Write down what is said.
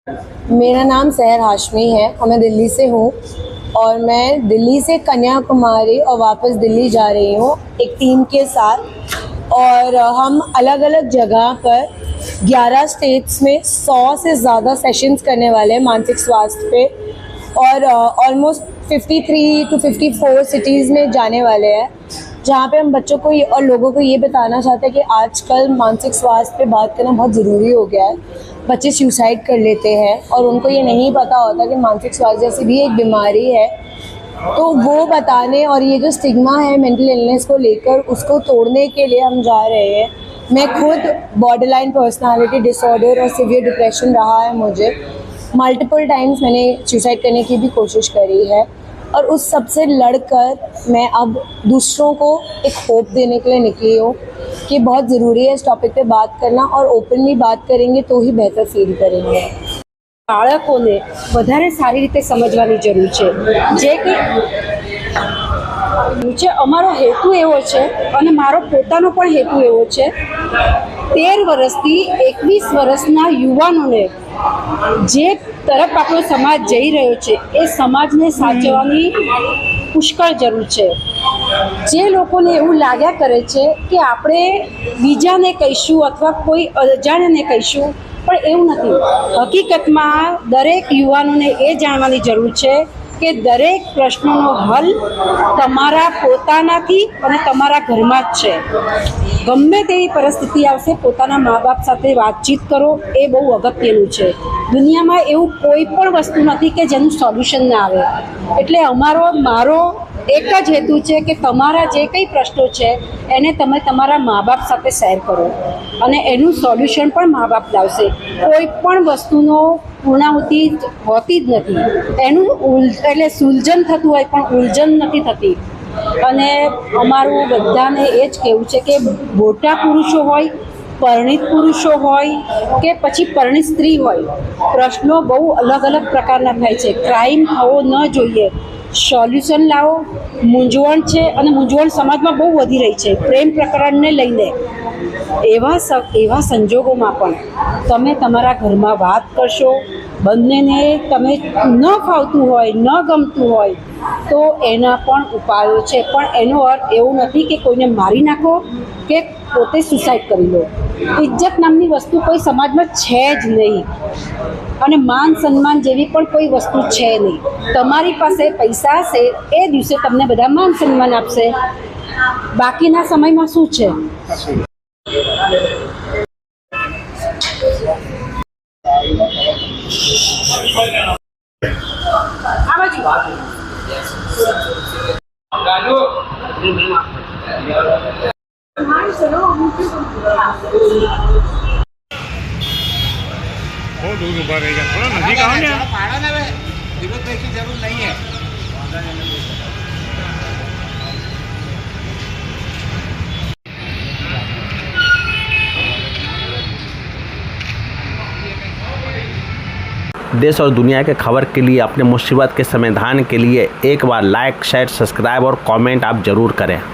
मेरा नाम सहर हाशमी है और मैं दिल्ली से हूँ और मैं दिल्ली से कन्याकुमारी और वापस दिल्ली जा रही हूँ एक टीम के साथ। और हम अलग अलग जगह पर 11 स्टेट्स में 100 से ज़्यादा सेशंस करने वाले हैं मानसिक स्वास्थ्य पे और ऑलमोस्ट 53 to 54 सिटीज़ में जाने वाले हैं, जहाँ पे हम बच्चों को और लोगों को ये बताना चाहते हैं कि आजकल मानसिक स्वास्थ्य पे बात करना बहुत ज़रूरी हो गया है। बच्चे सुसाइड कर लेते हैं और उनको ये नहीं पता होता कि मानसिक स्वास्थ्य जैसी भी एक बीमारी है, तो वो बताने और ये जो स्टिग्मा है मेंटल इलनेस को लेकर उसको तोड़ने के लिए हम जा रहे हैं। मैं खुद बॉर्डरलाइन पर्सनालिटी डिसऑर्डर और सीवियर डिप्रेशन रहा है मुझे। मल्टीपल टाइम्स मैंने सुसाइड करने की भी कोशिश करी है और उस सब से लड़कर मैं अब दूसरों को एक होप देने के लिए निकली हूँ कि बहुत ज़रूरी है इस टॉपिक पे बात करना और ओपनली बात करेंगे तो ही बेहतर फील करेंगे। બાળકોને વધારે સારી રીતે સમજવાની જરૂર છે, જે અમારો હેતુ એવો છે અને મારો પોતાનો પણ હેતુ એવો છે 13 વર્ષથી 21 વર્ષના યુવાનોને જે તરફ આપણો સમાજ જઈ રહ્યો છે એ સમાજને સાચવવાની પુષ્કળ જરૂર છે। જે લોકોને એવું લાગ્યા કરે છે કે આપણે બીજાને કહીશું અથવા કોઈ અજાણ્યાને કહીશું, પણ એવું નથી। હકીકતમાં દરેક યુવાનોને એ જાણવાની જરૂર છે કે દરેક પ્રશ્નોનો હલ તમારા પોતાનાથી અને તમારા ઘરમાં જ છે। ગમે તેવી પરિસ્થિતિ આવશે પોતાના મા બાપ સાથે વાતચીત કરો, એ બહુ અગત્યનું છે। દુનિયામાં એવું કોઈ પણ વસ્તુ નથી કે જેનું સોલ્યુશન ના આવે। એટલે મારો એક જ હેતુ છે કે તમારા જે કંઈ પ્રશ્નો છે એને તમે તમારા મા બાપ સાથે શેર કરો અને એનું સોલ્યુશન પણ મા બાપ લાવશે। કોઈ પણ વસ્તુનો પૂર્ણાહુતિ હોતી જ નથી, એનું એટલે સુલઝન થતું હોય પણ ઉલઝન નથી થતી। અને અમારું બધાને એ જ કહેવું છે કે મોટા પુરુષો હોય, પરિણીત પુરુષો હોય કે પછી પરિણીત સ્ત્રી હોય, પ્રશ્નો બહુ અલગ અલગ પ્રકારના થાય છે। ક્રાઇમ થવો ન જોઈએ, સોલ્યુશન લાવો। મૂંઝવણ છે અને મૂંઝવણ સમાજમાં બહુ વધી રહી છે પ્રેમ પ્રકરણને લઈને। એવા સંજોગોમાં પણ તમે તમારા ઘરમાં વાત કરશો, બંનેને તમે ન ફાવતું હોય, ન ગમતું હોય તો એના પણ ઉપાયો છે। પણ એનો અર્થ એવું નથી કે કોઈને મારી નાખો કે પોતે સુસાઇડ કરી લો। ઇજ્જત નામની વસ્તુ કોઈ સમાજમાં છે જ નહીં અને માન સન્માન જેવી પણ કોઈ વસ્તુ છે નહીં। તમારી પાસે પૈસા હશે એ દિવસે તમને બધા માન સન્માન આપશે, બાકીના સમયમાં શું છે? बहुत दूर ऊपर रहेगा, थोड़ा नजदीक आओ ना। विरोध की जरूरत नहीं है। देश और दुनिया के खबर के लिए, अपने मुसीबत के समाधान के लिए एक बार लाइक, शेयर, सब्सक्राइब और कमेंट आप ज़रूर करें।